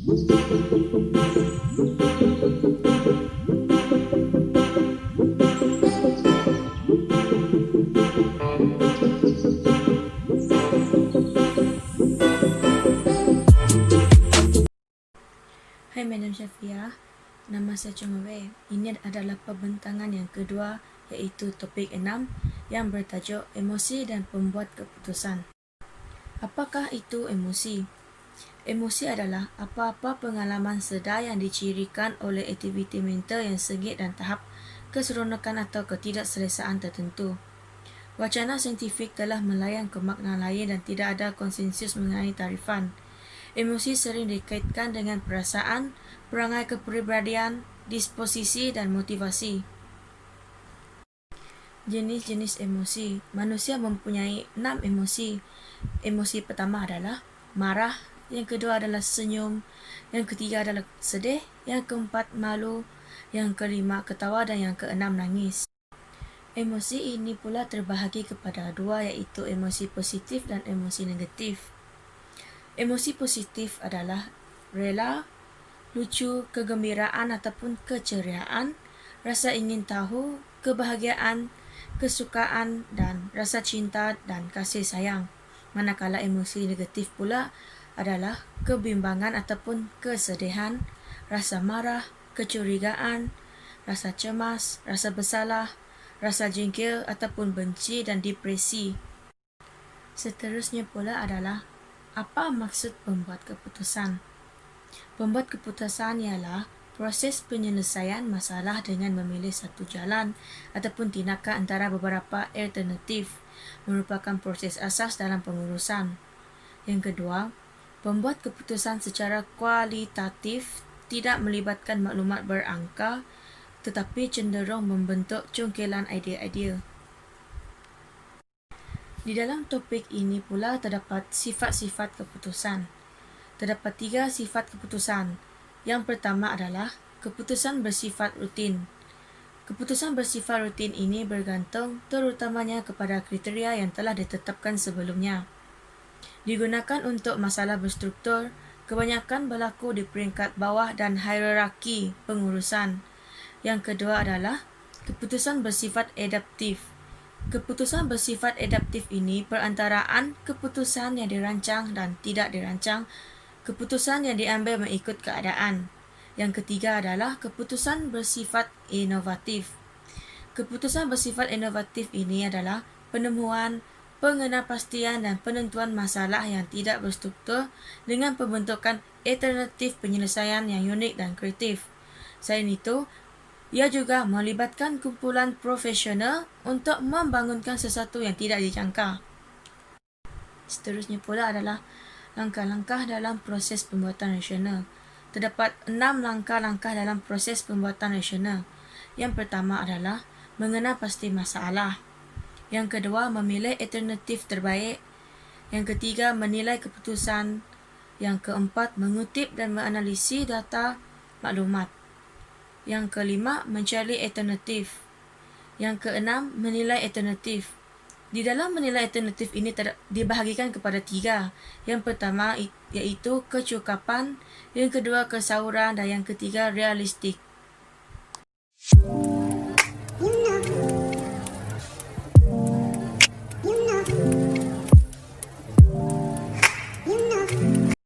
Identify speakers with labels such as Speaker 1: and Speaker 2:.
Speaker 1: Hai Madam Syafiah, nama saya Chongwei. Ini adalah pembentangan yang kedua, iaitu topik 6 yang bertajuk emosi dan pembuat keputusan. Apakah itu emosi? Emosi adalah apa-apa pengalaman sedar yang dicirikan oleh aktiviti mental yang sengit dan tahap keseronokan atau ketidakselesaan tertentu. Wacana saintifik telah melayan ke makna lain dan tidak ada konsensus mengenai tarifan. Emosi sering dikaitkan dengan perasaan, perangai kepribadian, disposisi dan motivasi. Jenis-jenis emosi. Manusia mempunyai 6 emosi. Emosi pertama adalah marah, yang kedua adalah senyum, yang ketiga adalah sedih, yang keempat malu, yang kelima ketawa dan yang keenam nangis. Emosi ini pula terbahagi kepada dua, iaitu emosi positif dan emosi negatif. Emosi positif adalah rela, lucu, kegembiraan ataupun keceriaan, rasa ingin tahu, kebahagiaan, kesukaan dan rasa cinta dan kasih sayang. Manakala emosi negatif pula adalah kebimbangan ataupun kesedihan, rasa marah, kecurigaan, rasa cemas, rasa bersalah, rasa jengkel ataupun benci dan depresi. Seterusnya pula adalah apa maksud pembuat keputusan? Pembuat keputusan ialah proses penyelesaian masalah dengan memilih satu jalan ataupun tindakan antara beberapa alternatif, merupakan proses asas dalam pengurusan. Yang kedua, pembuat keputusan secara kualitatif tidak melibatkan maklumat berangka tetapi cenderung membentuk congkelan idea-idea. Di dalam topik ini pula terdapat sifat-sifat keputusan. Terdapat 3 sifat keputusan. Yang pertama adalah keputusan bersifat rutin. Keputusan bersifat rutin ini bergantung terutamanya kepada kriteria yang telah ditetapkan sebelumnya. Digunakan untuk masalah berstruktur, kebanyakan berlaku di peringkat bawah dan hierarki pengurusan. Yang kedua adalah keputusan bersifat adaptif. Keputusan bersifat adaptif ini perantaraan keputusan yang dirancang dan tidak dirancang, keputusan yang diambil mengikut keadaan. Yang ketiga adalah keputusan bersifat inovatif. Keputusan bersifat inovatif ini adalah penemuan, pengenalpastian dan penentuan masalah yang tidak berstruktur dengan pembentukan alternatif penyelesaian yang unik dan kreatif. Selain itu, ia juga melibatkan kumpulan profesional untuk membangunkan sesuatu yang tidak dijangka. Seterusnya pula adalah langkah-langkah dalam proses pembuatan rasional. Terdapat 6 langkah-langkah dalam proses pembuatan rasional. Yang pertama adalah mengenal pasti masalah. Yang kedua, memilih alternatif terbaik. Yang ketiga, menilai keputusan. Yang keempat, mengutip dan menganalisis data maklumat. Yang kelima, mencari alternatif. Yang keenam, menilai alternatif. Di dalam menilai alternatif ini dibahagikan kepada 3. Yang pertama iaitu kecukupan, yang kedua kesauran dan yang ketiga realistik.